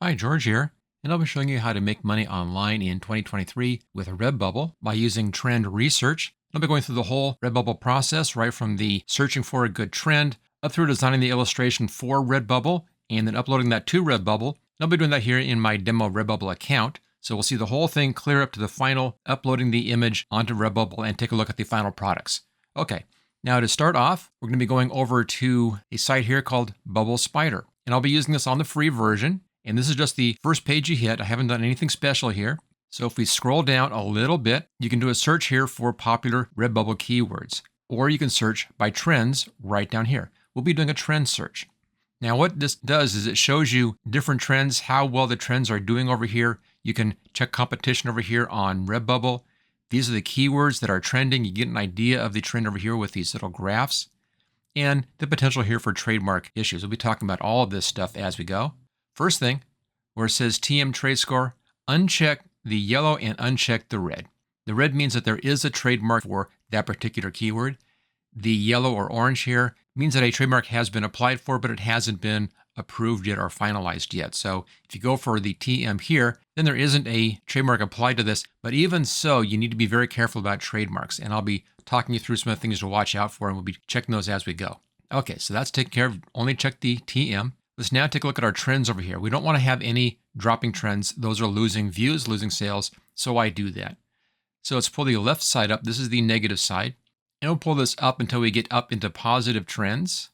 Hi, George here, and I'll be showing you how to make money online in 2023 with Redbubble by using trend research. I'll be going through the whole Redbubble process, right from the searching for a good trend up through designing the illustration for Redbubble and then uploading that to Redbubble. I'll be doing that here in my demo Redbubble account. So we'll see the whole thing clear up to the final, uploading the image onto Redbubble and take a look at the final products. Okay, now to start off, we're going to be going over to a site here called BubbleSpider, and I'll be using this on the free version. And this is just the first page you hit. I haven't done anything special here. So if we scroll down a little bit, you can do a search here for popular Redbubble keywords, or you can search by trends right down here. We'll be doing a trend search. Now what this does is it shows you different trends, how well the trends are doing over here. You can check competition over here on Redbubble. These are the keywords that are trending. You get an idea of the trend over here with these little graphs and the potential here for trademark issues. We'll be talking about all of this stuff as we go. First thing, where it says TM trade score, uncheck the yellow and uncheck the red. The red means that there is a trademark for that particular keyword. The yellow or orange here means that a trademark has been applied for, but it hasn't been approved yet or finalized yet. So if you go for the TM here, then there isn't a trademark applied to this. But even so, you need to be very careful about trademarks. And I'll be talking you through some of the things to watch out for, and we'll be checking those as we go. Okay, so that's taken care of. Only check the TM. Let's now take a look at our trends over here. We don't want to have any dropping trends. Those are losing views, losing sales, so I do that. So let's pull the left side up. This is the negative side. And we'll pull this up until we get up into positive trends.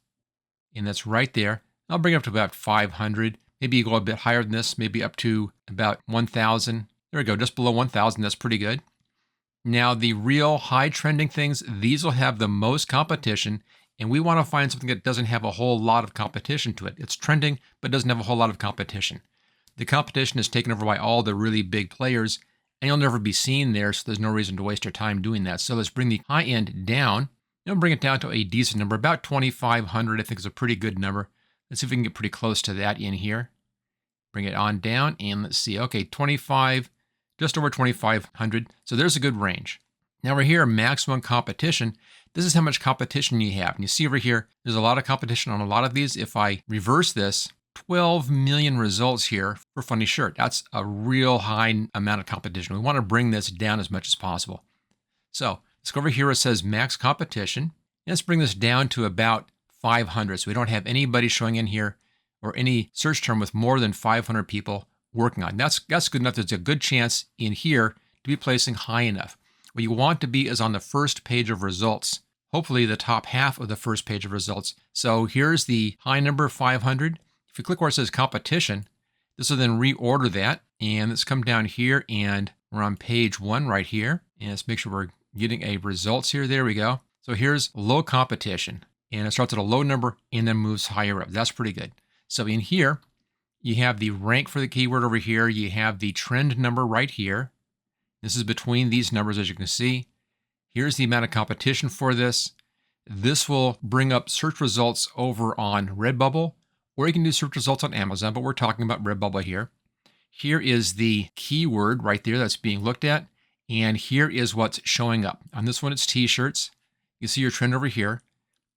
And that's right there. I'll bring it up to about 500. Maybe you go a bit higher than this, maybe up to about 1,000. There we go, just below 1,000. That's pretty good. Now the real high trending things, these will have the most competition. And we want to find something that doesn't have a whole lot of competition to it. It's trending, but doesn't have a whole lot of competition. The competition is taken over by all the really big players, and you'll never be seen there, so there's no reason to waste your time doing that. So let's bring the high end down, and bring it down to a decent number. About 2,500, I think, is a pretty good number. Let's see if we can get pretty close to that in here. Bring it on down, and let's see. Okay, 25, just over 2,500. So there's a good range. Now we're here, maximum competition. This is how much competition you have. And you see over here, there's a lot of competition on a lot of these. If I reverse this, 12 million results here for Funny Shirt. That's a real high amount of competition. We want to bring this down as much as possible. So let's go over here where it says max competition. And let's bring this down to about 500. So we don't have anybody showing in here or any search term with more than 500 people working on. That's good enough. There's a good chance in here to be placing high enough. What you want to be is on the first page of results, hopefully the top half of the first page of results. So here's the high number, 500. If you click where it says competition, this will then reorder that. And let's come down here and we're on page 1 right here. And let's make sure we're getting a results here. There we go. So here's low competition. And it starts at a low number and then moves higher up. That's pretty good. So in here, you have the rank for the keyword over here. You have the trend number right here. This is between these numbers, as you can see. Here's the amount of competition for this. This will bring up search results over on Redbubble, or you can do search results on Amazon, but we're talking about Redbubble here. Here is the keyword right there that's being looked at, and here is what's showing up. On this one, it's t-shirts. You see your trend over here,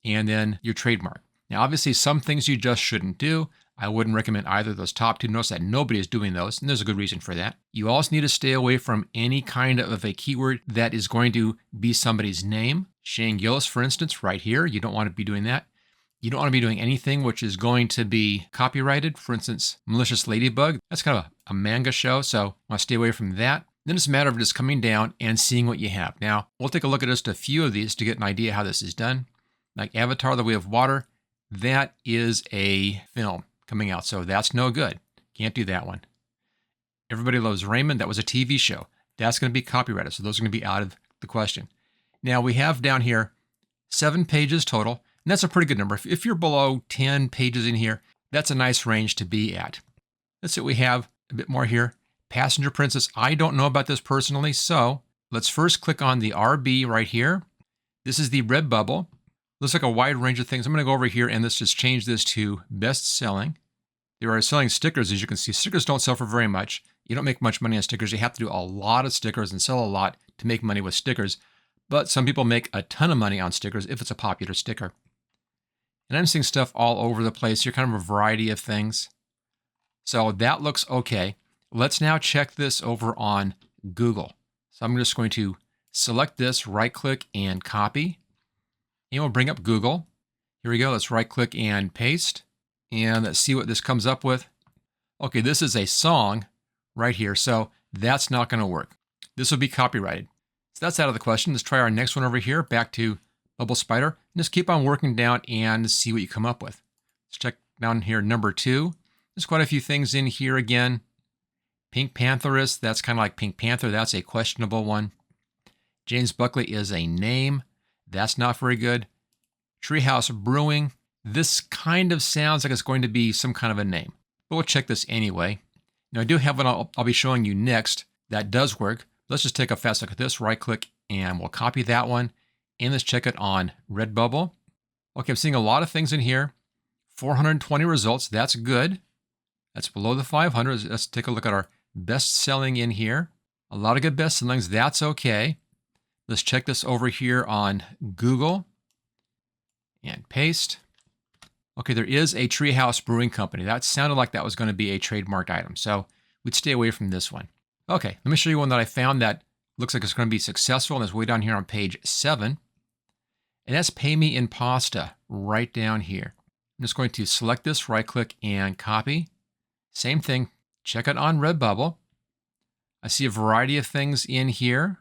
and then your trademark. Now, obviously, some things you just shouldn't do. I wouldn't recommend either of those top two. Notice that nobody is doing those, and there's a good reason for that. You also need to stay away from any kind of a keyword that is going to be somebody's name. Shane Gillis, for instance, right here. You don't want to be doing that. You don't want to be doing anything which is going to be copyrighted. For instance, Malicious Ladybug. That's kind of a manga show, so I want to stay away from that. Then it's a matter of just coming down and seeing what you have. Now, we'll take a look at just a few of these to get an idea how this is done. Like Avatar, The Way of Water, that is a film coming out, so that's no good. Can't do that one. Everybody Loves Raymond, that was a TV show. That's going to be copyrighted, so those are going to be out of the question. Now we have down here 7 pages total, and that's a pretty good number. If you're below 10 pages in here, that's a nice range to be at. Let's see what we have a bit more here. Passenger Princess, I don't know about this personally, so let's first click on the RB right here. This is the Redbubble. Looks like a wide range of things. I'm going to go over here and let's just change this to best selling. They are selling stickers, as you can see. Stickers don't sell for very much. You don't make much money on stickers. You have to do a lot of stickers and sell a lot to make money with stickers. But some people make a ton of money on stickers if it's a popular sticker. And I'm seeing stuff all over the place here, kind of a variety of things. So that looks okay. Let's now check this over on Google. So I'm just going to select this, right click and copy, and we'll bring up Google. Here we go. Let's right click and paste, and let's see what this comes up with. Okay, this is a song right here, so that's not going to work. This will be copyrighted. So that's out of the question. Let's try our next one over here, back to BubbleSpider, and just keep on working down and see what you come up with. Let's check down here, number 2. There's quite a few things in here again. Pink Pantherist, that's kind of like Pink Panther. That's a questionable one. James Buckley is a name. That's not very good. Treehouse Brewing. This kind of sounds like it's going to be some kind of a name, but we'll check this anyway. Now I do have one I'll be showing you next that does work. Let's just take a fast look at this. Right click and we'll copy that one. And let's check it on Redbubble. Okay, I'm seeing a lot of things in here. 420 results. That's good. That's below the 500. Let's take a look at our best selling in here. A lot of good best sellings. That's okay. Let's check this over here on Google and paste. Okay, there is a Treehouse Brewing Company. That sounded like that was going to be a trademarked item, so we'd stay away from this one. Okay, let me show you one that I found that looks like it's going to be successful, and it's way down here on page 7. And that's Pay Me in Pasta, right down here. I'm just going to select this, right-click, and copy. Same thing, check it on Redbubble. I see a variety of things in here.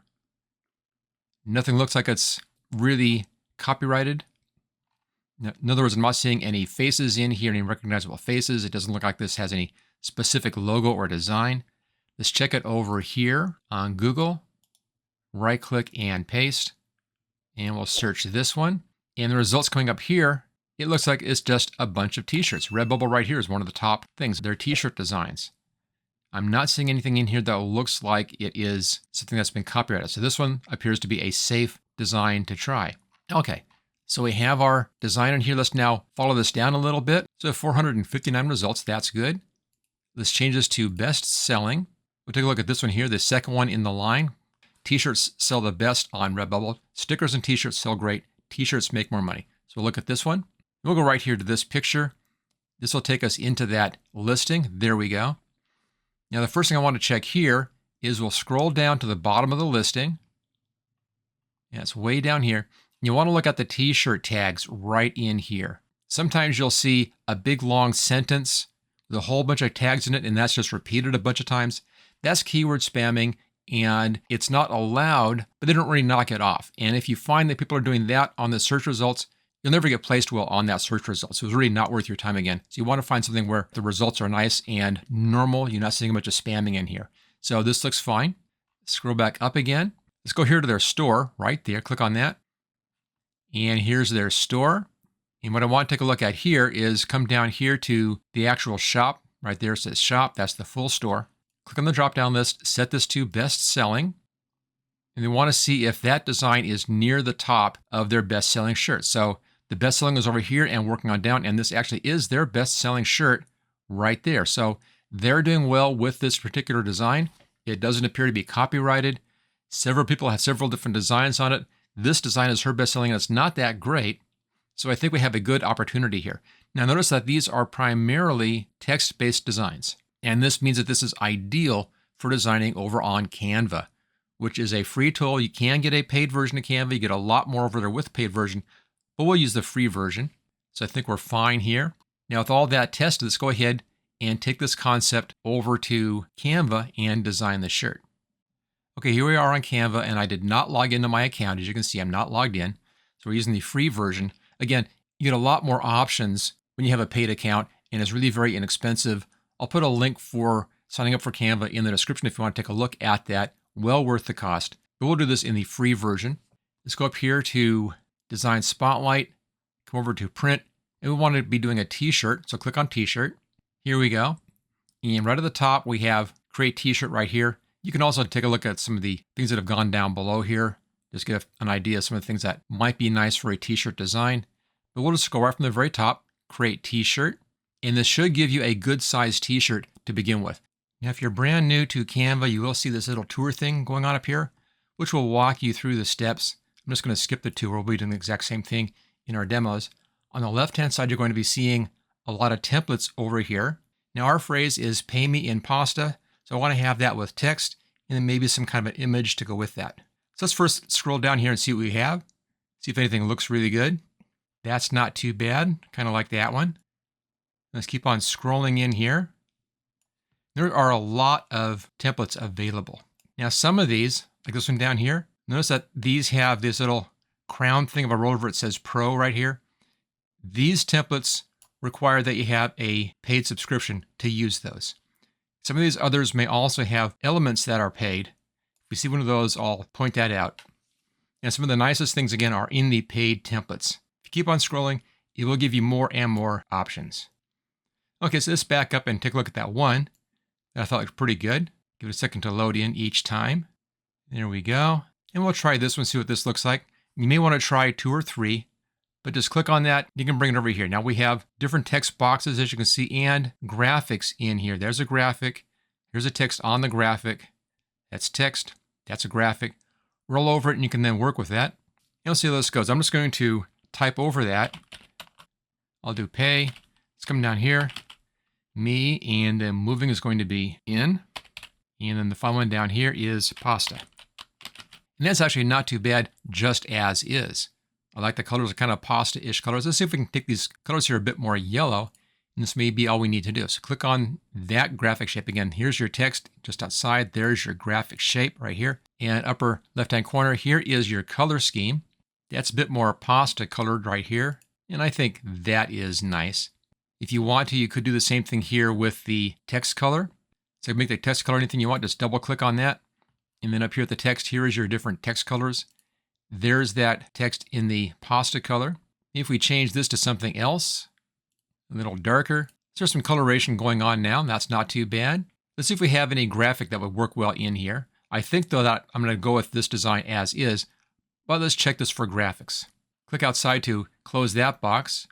Nothing looks like it's really copyrighted. In other words, I'm not seeing any faces in here, any recognizable faces. It doesn't look like this has any specific logo or design. Let's check it over here on Google. Right-click and paste. And we'll search this one. And the results coming up here, it looks like it's just a bunch of t-shirts. Redbubble right here is one of the top things. They're t-shirt designs. I'm not seeing anything in here that looks like it is something that's been copyrighted. So this one appears to be a safe design to try. Okay, so we have our design in here. Let's now follow this down a little bit. So 459 results, that's good. Let's change this to best selling. We'll take a look at this one here, the second one in the line. T-shirts sell the best on Redbubble. Stickers and t-shirts sell great. T-shirts make more money. So we'll look at this one. We'll go right here to this picture. This will take us into that listing. There we go. Now, the first thing I want to check here is we'll scroll down to the bottom of the listing. Yeah, it's way down here. You want to look at the t-shirt tags right in here. Sometimes you'll see a big long sentence with a whole bunch of tags in it, and that's just repeated a bunch of times. That's keyword spamming, and it's not allowed, but they don't really knock it off. And if you find that people are doing that on the search results, you'll never get placed well on that search result. So it's really not worth your time again. So you want to find something where the results are nice and normal. You're not seeing a bunch of spamming in here. So this looks fine. Scroll back up again. Let's go here to their store right there. Click on that. And here's their store. And what I want to take a look at here is come down here to the actual shop. Right there it says shop. That's the full store. Click on the drop-down list. Set this to best selling. And they want to see if that design is near the top of their best-selling shirt. So the best-selling is over here and working on down, and this actually is their best-selling shirt right there. So they're doing well with this particular design. It doesn't appear to be copyrighted. Several people have several different designs on it. This design is her best-selling, and it's not that great. So I think we have a good opportunity here. Now notice that these are primarily text-based designs, and this means that this is ideal for designing over on Canva, which is a free tool. You can get a paid version of Canva. You get a lot more over there with paid version, but we'll use the free version. So I think we're fine here. Now with all that tested, let's go ahead and take this concept over to Canva and design the shirt. Okay, here we are on Canva, and I did not log into my account. As you can see, I'm not logged in. So we're using the free version. Again, you get a lot more options when you have a paid account, and it's really very inexpensive. I'll put a link for signing up for Canva in the description if you want to take a look at that. Well worth the cost. But we'll do this in the free version. Let's go up here to Design Spotlight, come over to Print, and we want to be doing a t-shirt. So click on t-shirt. Here we go. And right at the top, we have Create T-shirt right here. You can also take a look at some of the things that have gone down below here. Just get an idea of some of the things that might be nice for a t-shirt design. But we'll just go right from the very top, Create T-shirt. And this should give you a good size t-shirt to begin with. Now, if you're brand new to Canva, you will see this little tour thing going on up here, which will walk you through the steps. I'm just going to skip the tour. We'll be doing the exact same thing in our demos. On the left-hand side, you're going to be seeing a lot of templates over here. Now our phrase is pay me in pasta. So I want to have that with text and then maybe some kind of an image to go with that. So let's first scroll down here and see what we have. See if anything looks really good. That's not too bad. Kind of like that one. Let's keep on scrolling in here. There are a lot of templates available. Now some of these, like this one down here, notice that these have this little crown thing. If I roll over, it says Pro right here. These templates require that you have a paid subscription to use those. Some of these others may also have elements that are paid. If we see one of those, I'll point that out. And some of the nicest things, again, are in the paid templates. If you keep on scrolling, it will give you more and more options. Okay, so let's back up and take a look at that one that I thought looked pretty good. Give it a second to load in each time. There we go. And we'll try this one, see what this looks like. You may want to try 2 or 3, but just click on that. You can bring it over here. Now we have different text boxes, as you can see, and graphics in here. There's a graphic. Here's a text on the graphic. That's text. That's a graphic. Roll over it, and you can then work with that. And you'll see how this goes. I'm just going to type over that. I'll do pay. Let's come down here. Me, and then moving is going to be in. And then the final one down here is pasta. And that's actually not too bad, just as is. I like the colors, are kind of pasta-ish colors. Let's see if we can take these colors here a bit more yellow. And this may be all we need to do. So click on that graphic shape again. Here's your text just outside. There's your graphic shape right here. And upper left-hand corner, here is your color scheme. That's a bit more pasta colored right here. And I think that is nice. If you want to, you could do the same thing here with the text color. So make the text color anything you want. Just double click on that. And then up here at the text, here is your different text colors. There's that text in the pasta color. If we change this to something else, a little darker, there's some coloration going on now. That's not too bad. Let's see if we have any graphic that would work well in here. I think, though, that I'm going to go with this design as is, but let's check this for graphics. Click outside to close that box.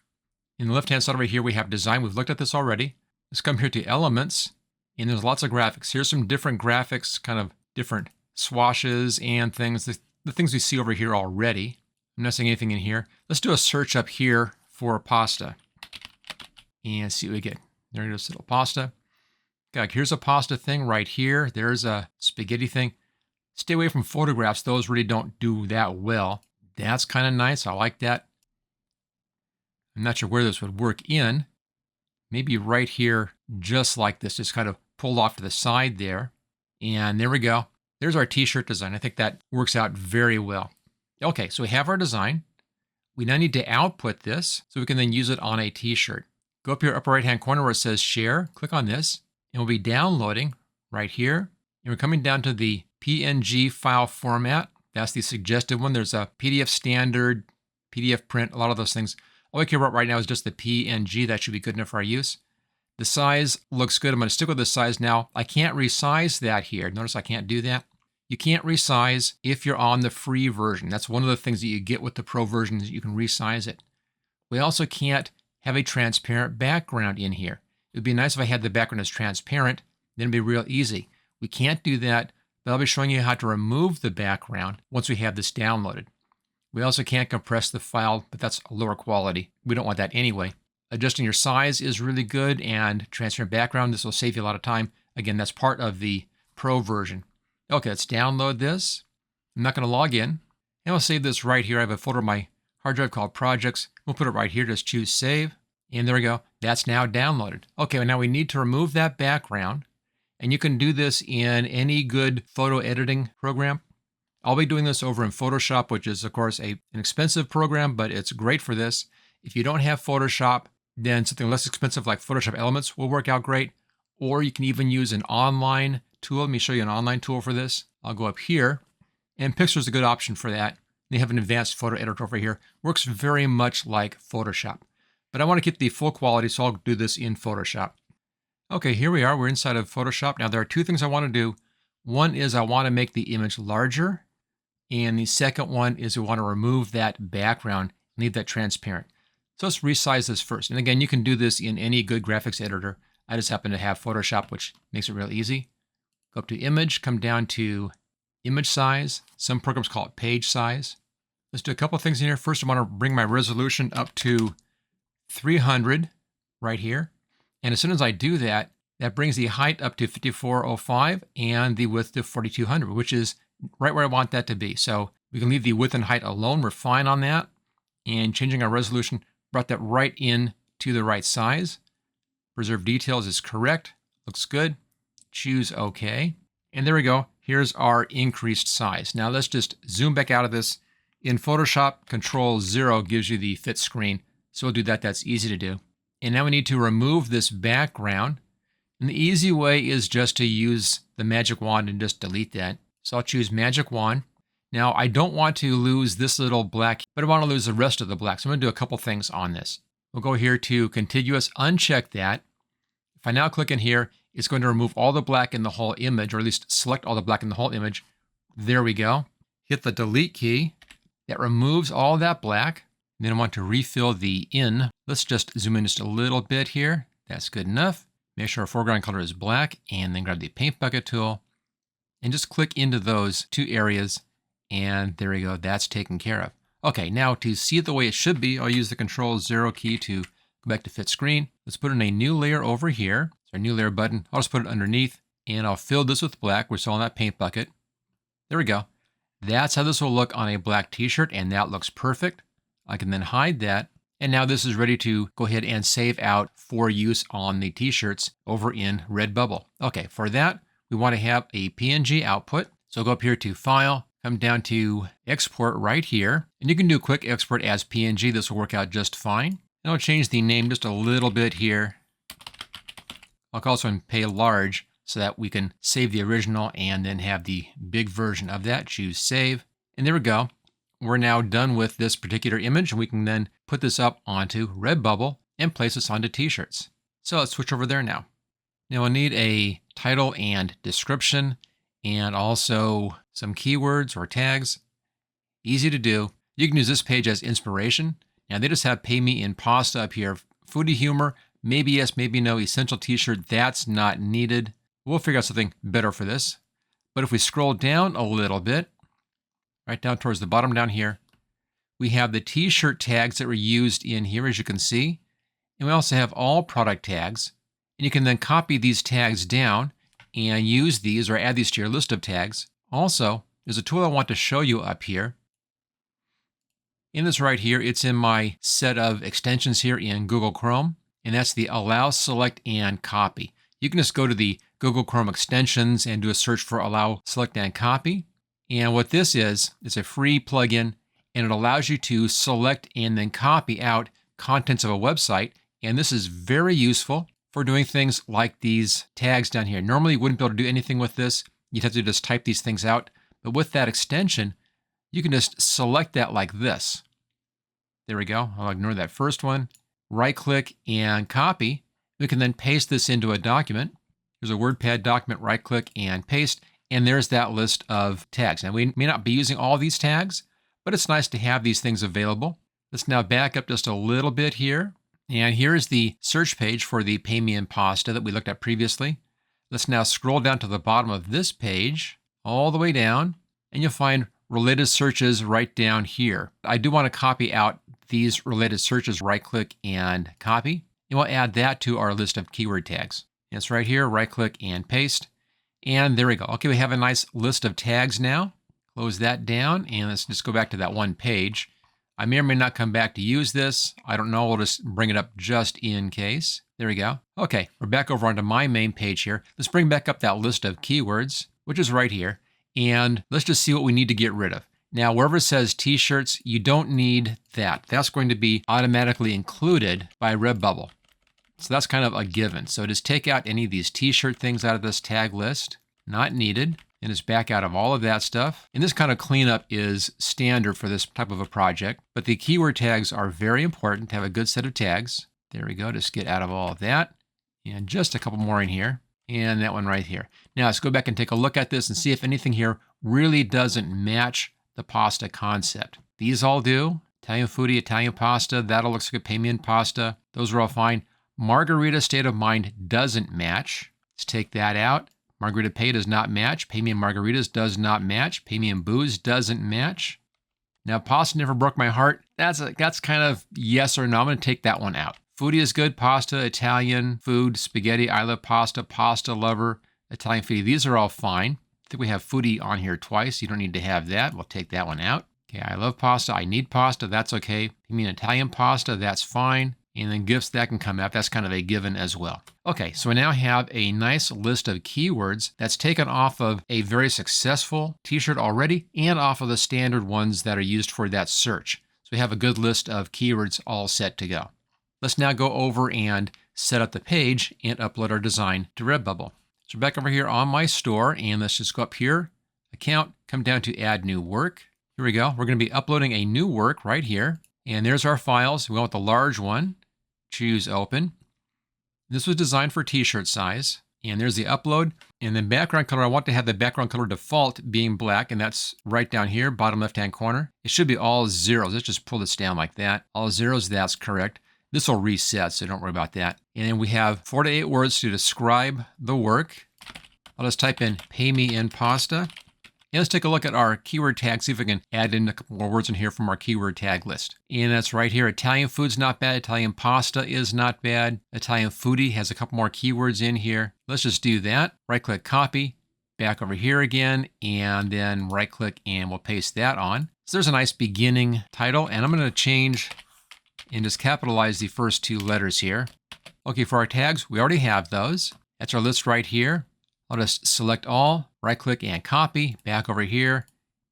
In the left-hand side over here, we have design. We've looked at this already. Let's come here to elements, and there's lots of graphics. Here's some different graphics, kind of different swashes and things, the things we see over here already. I'm not seeing anything in here. Let's do a search up here for pasta and see what we get. There goes little pasta. Okay, here's a pasta thing right here. There's a spaghetti thing. Stay away from photographs. Those really don't do that well. That's kind of nice. I like that. I'm not sure where this would work in. Maybe right here, just like this, just kind of pulled off to the side there. And there we go. There's our t-shirt design. I think that works out very well. Okay, so we have our design. We now need to output this so we can then use it on a t-shirt. Go up here, upper right-hand corner where it says share. Click on this, and we'll be downloading right here. And we're coming down to the PNG file format. That's the suggested one. There's a PDF standard, PDF print, a lot of those things. All I care about right now is just the PNG. That should be good enough for our use. The size looks good. I'm going to stick with the size now. I can't resize that here. Notice I can't do that. You can't resize if you're on the free version. That's one of the things that you get with the pro version is you can resize it. We also can't have a transparent background in here. It would be nice if I had the background as transparent. Then it'd be real easy. We can't do that, but I'll be showing you how to remove the background once we have this downloaded. We also can't compress the file, but that's lower quality. We don't want that anyway. Adjusting your size is really good, and transparent background, this will save you a lot of time. Again, that's part of the pro version. Okay, let's download this. I'm not going to log in. And I'll save this right here. I have a folder on my hard drive called Projects. We'll put it right here. Just choose Save. And there we go. That's now downloaded. Okay, now we need to remove that background. And you can do this in any good photo editing program. I'll be doing this over in Photoshop, which is, of course, an expensive program, but it's great for this. If you don't have Photoshop, then something less expensive like Photoshop Elements will work out great. Or you can even use an online tool. Let me show you an online tool for this. I'll go up here, and Pixar is a good option for that. They have an advanced photo editor over here. Works very much like Photoshop. But I want to keep the full quality, so I'll do this in Photoshop. Okay, here we are. We're inside of Photoshop. Now, there are two things I want to do. One is I want to make the image larger, and the second one is we want to remove that background and leave that transparent. So let's resize this first. And again, you can do this in any good graphics editor. I just happen to have Photoshop, which makes it real easy. Go up to Image, come down to Image Size. Some programs call it Page Size. Let's do a couple of things in here. First, I want to bring my resolution up to 300 right here. And as soon as I do that, that brings the height up to 5405 and the width to 4200, which is right where I want that to be. So we can leave the width and height alone. We're fine on that. And changing our resolution brought that right in to the right size. Preserve details is correct. Looks good. Choose OK. And there we go. Here's our increased size. Now let's just zoom back out of this. In Photoshop, Control-0 gives you the fit screen. So we'll do that. That's easy to do. And now we need to remove this background. And the easy way is just to use the magic wand and just delete that. So I'll choose magic wand. Now I don't want to lose this little black, but I want to lose the rest of the black. So I'm going to do a couple things on this. We'll go here to contiguous, uncheck that. If I now click in here, it's going to remove all the black in the whole image, or at least select all the black in the whole image. There we go. Hit the delete key. That removes all that black. And then I want to refill the in. Let's just zoom in just a little bit here. That's good enough. Make sure our foreground color is black, and then grab the paint bucket tool and just click into those two areas. And there we go. That's taken care of. Okay, now to see it the way it should be, I'll use the Control-0 key to go back to fit screen. Let's put in a new layer over here. It's our new layer button. I'll just put it underneath, and I'll fill this with black. We're still in that paint bucket. There we go. That's how this will look on a black t-shirt, and that looks perfect. I can then hide that. And now this is ready to go ahead and save out for use on the t-shirts over in Redbubble. Okay, for that, we want to have a PNG output. So go up here to File, come down to Export right here. And you can do quick export as PNG. This will work out just fine. And I'll change the name just a little bit here. I'll also pay large so that we can save the original and then have the big version of that. Choose Save. And there we go. We're now done with this particular image, and we can then put this up onto Redbubble and place this onto t-shirts. So let's switch over there now. Now we'll need a title and description, and also some keywords or tags. Easy to do. You can use this page as inspiration. Now they just have Pay Me in Pasta up here. Foodie humor, maybe yes, maybe no. Essential t-shirt, that's not needed. We'll figure out something better for this. But if we scroll down a little bit, right down towards the bottom down here, we have the t-shirt tags that were used in here, as you can see. And we also have all product tags. And you can then copy these tags down and use these or add these to your list of tags. Also, there's a tool I want to show you up here. In this right here, it's in my set of extensions here in Google Chrome. And that's the Allow, Select, and Copy. You can just go to the Google Chrome extensions and do a search for Allow, Select, and Copy. And what this is, it's a free plugin, and it allows you to select and then copy out contents of a website. And this is very useful for doing things like these tags down here. Normally, you wouldn't be able to do anything with this. You'd have to just type these things out. But with that extension, you can just select that like this. There we go. I'll ignore that first one. Right-click and copy. We can then paste this into a document. There's a WordPad document, right-click and paste. And there's that list of tags. Now, we may not be using all these tags, but it's nice to have these things available. Let's now back up just a little bit here. And here's the search page for the Pay Me in Pasta that we looked at previously. Let's now scroll down to the bottom of this page, all the way down, and you'll find related searches right down here. I do want to copy out these related searches, right-click and copy. And we'll add that to our list of keyword tags. And it's right here, right-click and paste. And there we go. Okay, we have a nice list of tags now. Close that down, and let's just go back to that one page. I may or may not come back to use this. I don't know. We'll just bring it up just in case. There we go. Okay, we're back over onto my main page here. Let's bring back up that list of keywords, which is right here. And let's just see what we need to get rid of. Now, wherever it says t-shirts, you don't need that. That's going to be automatically included by Redbubble. So that's kind of a given. So just take out any of these t-shirt things out of this tag list. Not needed. And just back out of all of that stuff. And this kind of cleanup is standard for this type of a project. But the keyword tags are very important to have a good set of tags. There we go. Just get out of all of that. And just a couple more in here. And that one right here. Now let's go back and take a look at this and see if anything here really doesn't match the pasta concept. These all do. Italian foodie, Italian pasta. That'll look like a Pay Me in Pasta. Those are all fine. Margarita state of mind doesn't match. Let's take that out. Margarita pay does not match. Pay Me in Margaritas does not match. Pay Me in Booze doesn't match. Now, pasta never broke my heart. That's kind of yes or no. I'm going to take that one out. Foodie is good. Pasta, Italian, food, spaghetti, I love pasta, pasta lover, Italian foodie. These are all fine. I think we have foodie on here twice. You don't need to have that. We'll take that one out. Okay, I love pasta. I need pasta. That's okay. You mean Italian pasta? That's fine. And then gifts, that can come out. That's kind of a given as well. Okay, so we now have a nice list of keywords that's taken off of a very successful t-shirt already and off of the standard ones that are used for that search. So we have a good list of keywords all set to go. Let's now go over and set up the page and upload our design to Redbubble. So back over here on my store, and let's just go up here, account, come down to add new work. Here we go. We're going to be uploading a new work right here. And there's our files. We want the large one. Choose open. This was designed for t-shirt size. And there's the upload. And then background color, I want to have the background color default being black, and that's right down here, bottom left-hand corner. It should be all zeros. Let's just pull this down like that. All zeros, that's correct. This will reset, so don't worry about that. And then we have 4 to 8 words to describe the work. I'll just type in pay me in pasta. And let's take a look at our keyword tag, see if we can add in a couple more words in here from our keyword tag list. And that's right here. Italian food's not bad. Italian pasta is not bad. Italian foodie has a couple more keywords in here. Let's just do that. Right-click, copy, back over here again, and then right-click, and we'll paste that on. So there's a nice beginning title, and I'm going to change and just capitalize the first 2 letters here. Okay, for our tags, we already have those. That's our list right here. I'll just select all, right-click and copy, back over here,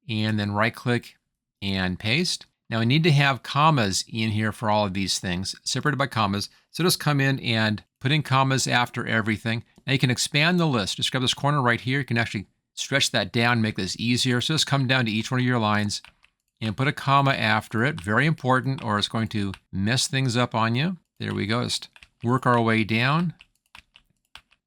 and then right-click and paste. Now we need to have commas in here for all of these things, separated by commas. So just come in and put in commas after everything. Now you can expand the list. Just grab this corner right here. You can actually stretch that down, make this easier. So just come down to each one of your lines and put a comma after it. Very important, or it's going to mess things up on you. There we go. Just work our way down.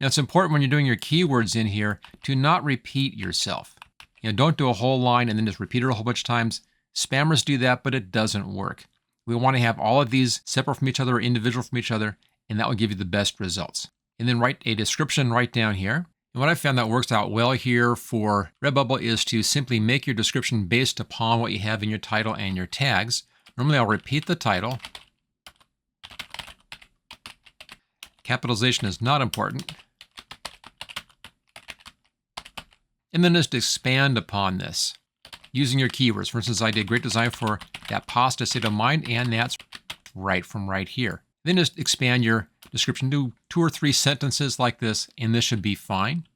Now it's important when you're doing your keywords in here to not repeat yourself. Don't do a whole line and then just repeat it a whole bunch of times. Spammers do that, but it doesn't work. We want to have all of these separate from each other or individual from each other, and that will give you the best results. And then write a description right down here. And what I found that works out well here for Redbubble is to simply make your description based upon what you have in your title and your tags. Normally I'll repeat the title. Capitalization is not important. And then just expand upon this using your keywords. For instance, I did great design for that pasta state of mind, and that's right from right here. Then just expand your description, do 2 or 3 sentences like this, and this should be fine.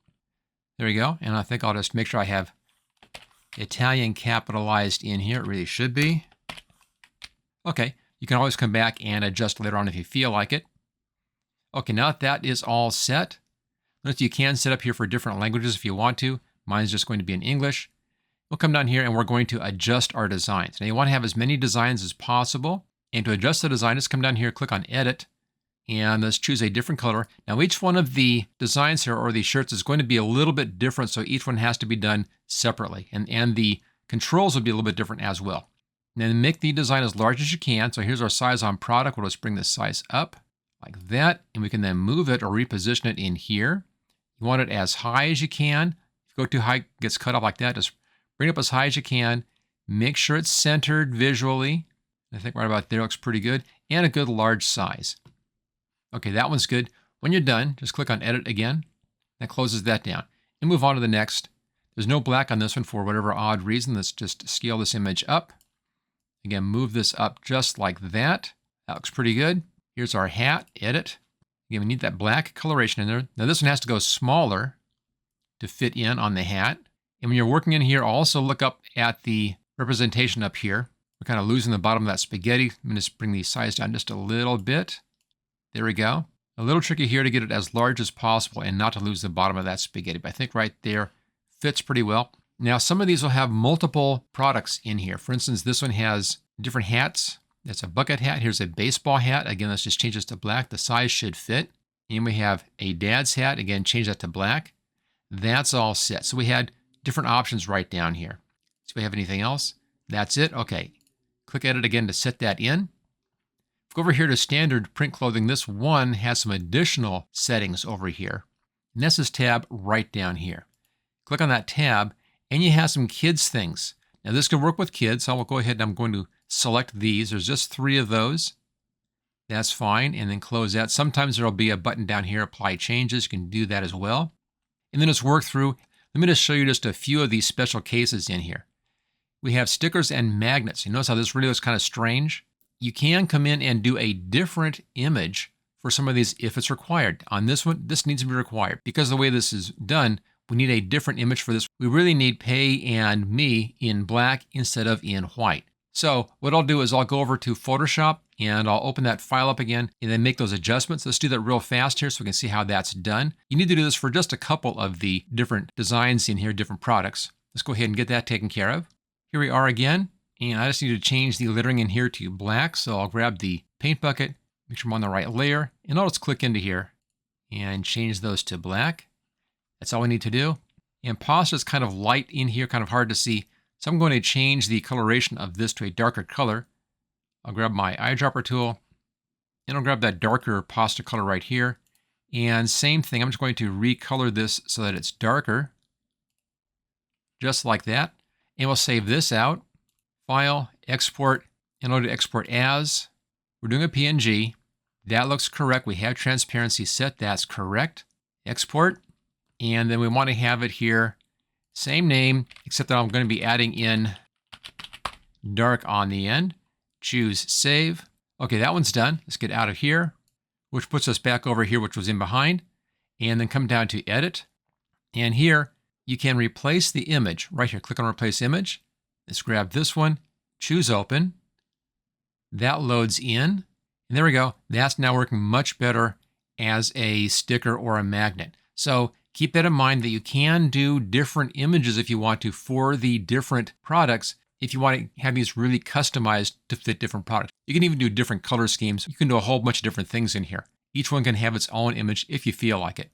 There you go. And I think I'll just make sure I have Italian capitalized in here. It really should be. Okay, you can always come back and adjust later on if you feel like it. Okay, now that is all set. Notice you can set up here for different languages if you want to. Mine's just going to be in English. We'll come down here and we're going to adjust our designs. Now you want to have as many designs as possible. And to adjust the design, just come down here, click on Edit, and let's choose a different color. Now each one of the designs here or these shirts is going to be a little bit different, so each one has to be done separately. And the controls will be a little bit different as well. And then make the design as large as you can. So here's our size on product. We'll just bring the size up like that, and we can then move it or reposition it in here. You want it as high as you can. If you go too high, it gets cut off like that. Just bring it up as high as you can. Make sure it's centered visually. I think right about there looks pretty good. And a good large size. Okay, that one's good. When you're done, just click on Edit again. That closes that down. And move on to the next. There's no black on this one for whatever odd reason. Let's just scale this image up. Again, move this up just like that. That looks pretty good. Here's our hat. Edit. Again, we need that black coloration in there. Now this one has to go smaller to fit in on the hat. And when you're working in here, also look up at the representation up here. We're kind of losing the bottom of that spaghetti. I'm going to bring the size down just a little bit. There we go. A little tricky here to get it as large as possible and not to lose the bottom of that spaghetti. But I think right there fits pretty well. Now some of these will have multiple products in here. For instance, this one has different hats. That's a bucket hat. Here's a baseball hat. Again, let's just change this to black. The size should fit. And we have a dad's hat. Again, change that to black. That's all set. So we had different options right down here. So we have anything else? That's it. Okay. Click Edit again to set that in. Go over here to standard print clothing. This one has some additional settings over here. And that's this tab right down here. Click on that tab and you have some kids things. Now this can work with kids. So I'll go ahead and I'm going to select these. There's just 3 of those. That's fine. And then close that. Sometimes there'll be a button down here, apply changes. You can do that as well. And then just work through. Let me just show you just a few of these special cases in here. We have stickers and magnets. You notice how this really looks kind of strange? You can come in and do a different image for some of these if it's required. On this one, this needs to be required. Because the way this is done, we need a different image for this. We really need Pay and Me in black instead of in white. So what I'll do is I'll go over to Photoshop and I'll open that file up again and then make those adjustments. Let's do that real fast here so we can see how that's done. You need to do this for just a couple of the different designs in here, different products. Let's go ahead and get that taken care of. Here we are again, and I just need to change the lettering in here to black. So I'll grab the paint bucket, make sure I'm on the right layer, and I'll just click into here and change those to black. That's all we need to do. And pasta is kind of light in here, kind of hard to see. So I'm going to change the coloration of this to a darker color. I'll grab my eyedropper tool, and I'll grab that darker pasta color right here. And same thing, I'm just going to recolor this so that it's darker, just like that. And we'll save this out, File, Export, and I'll do Export As. We're doing a PNG. That looks correct. We have transparency set. That's correct. Export. And then we want to have it here, same name, except that I'm going to be adding in dark on the end. Choose Save. Okay, that one's done. Let's get out of here, which puts us back over here, which was in behind. And then come down to Edit. And here, you can replace the image. Right here, click on Replace Image. Let's grab this one, choose Open. That loads in. And there we go. That's now working much better as a sticker or a magnet. So keep that in mind that you can do different images if you want to for the different products. If you want to have these really customized to fit different products. You can even do different color schemes. You can do a whole bunch of different things in here. Each one can have its own image if you feel like it.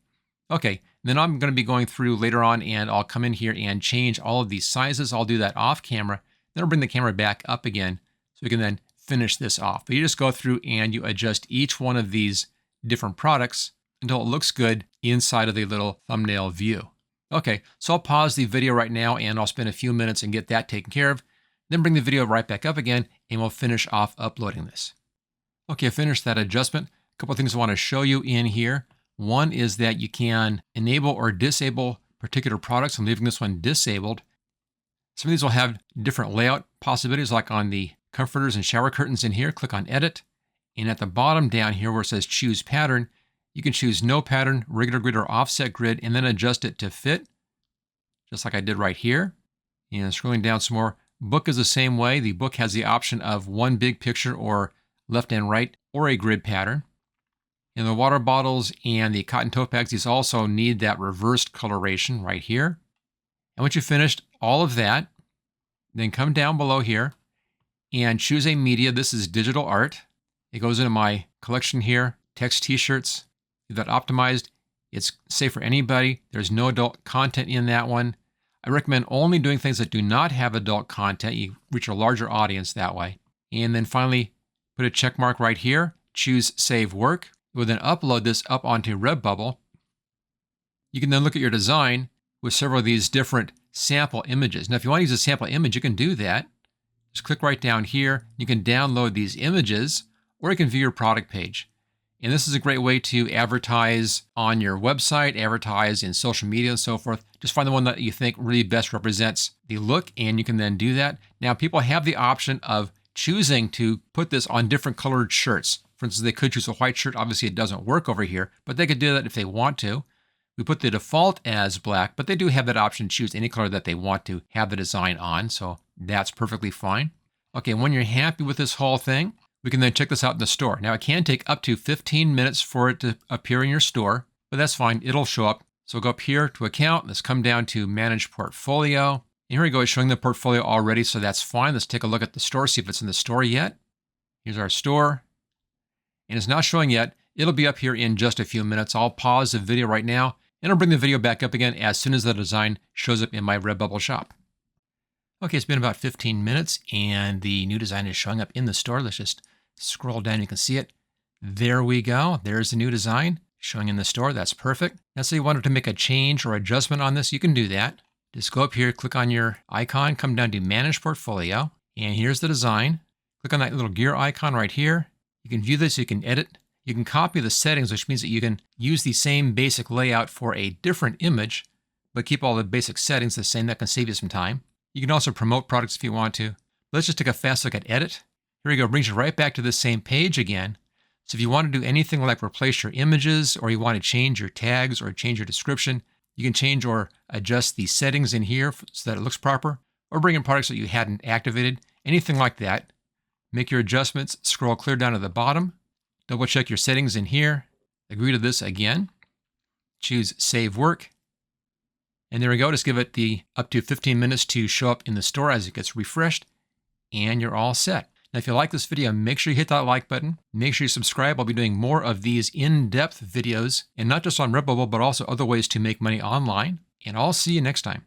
Okay, then I'm going to be going through later on and I'll come in here and change all of these sizes. I'll do that off camera. Then I'll bring the camera back up again so we can then finish this off. But you just go through and you adjust each one of these different products until it looks good inside of the little thumbnail view. Okay, so I'll pause the video right now and I'll spend a few minutes and get that taken care of. Then bring the video right back up again and we'll finish off uploading this. Okay, I finished that adjustment. A couple of things I want to show you in here. One is that you can enable or disable particular products. I'm leaving this one disabled. Some of these will have different layout possibilities, like on the comforters and shower curtains in here. Click on Edit. And at the bottom down here where it says Choose Pattern, you can choose No Pattern, Regular Grid, or Offset Grid, and then adjust it to fit, just like I did right here. And scrolling down some more. Book is the same way. The book has the option of one big picture or left and right, or a grid pattern. And the water bottles and the cotton tote bags, these also need that reversed coloration right here. And once you've finished all of that, then come down below here and choose a media. This is digital art. It goes into my collection here, text t-shirts. Leave that optimized. It's safe for anybody. There's no adult content in that one. I recommend only doing things that do not have adult content. You reach a larger audience that way. And then finally, put a check mark right here. Choose Save Work. We'll then upload this up onto Redbubble. You can then look at your design with several of these different sample images. Now, if you want to use a sample image, you can do that. Just click right down here. You can download these images, or you can view your product page. And this is a great way to advertise on your website, advertise in social media and so forth. Just find the one that you think really best represents the look, and you can then do that. Now, people have the option of choosing to put this on different colored shirts. For instance, they could choose a white shirt. Obviously, it doesn't work over here, but they could do that if they want to. We put the default as black, but they do have that option to choose any color that they want to have the design on, so that's perfectly fine. Okay, when you're happy with this whole thing, we can then check this out in the store. Now, it can take up to 15 minutes for it to appear in your store, but that's fine. It'll show up. So go up here to Account. Let's come down to Manage Portfolio. And here we go. It's showing the portfolio already, so that's fine. Let's take a look at the store, see if it's in the store yet. Here's our store. And it's not showing yet. It'll be up here in just a few minutes. I'll pause the video right now, and I'll bring the video back up again as soon as the design shows up in my Redbubble shop. Okay, it's been about 15 minutes, and the new design is showing up in the store. Let's just scroll down. You can see it. There we go. There's the new design showing in the store. That's perfect. Now, say you wanted to make a change or adjustment on this, you can do that. Just go up here, click on your icon, come down to Manage Portfolio, and here's the design. Click on that little gear icon right here. You can view this, you can edit, you can copy the settings, which means that you can use the same basic layout for a different image, but keep all the basic settings the same. That can save you some time. You can also promote products if you want to. Let's just take a fast look at edit. Here we go, brings you right back to the same page again. So if you want to do anything like replace your images, or you want to change your tags or change your description, you can change or adjust the settings in here so that it looks proper, or bring in products that you hadn't activated, anything like that. Make your adjustments, scroll clear down to the bottom, double check your settings in here, agree to this again, choose Save Work, and there we go. Just give it the up to 15 minutes to show up in the store as it gets refreshed, and you're all set. Now, if you like this video, make sure you hit that like button. Make sure you subscribe. I'll be doing more of these in-depth videos, and not just on Redbubble, but also other ways to make money online. And I'll see you next time.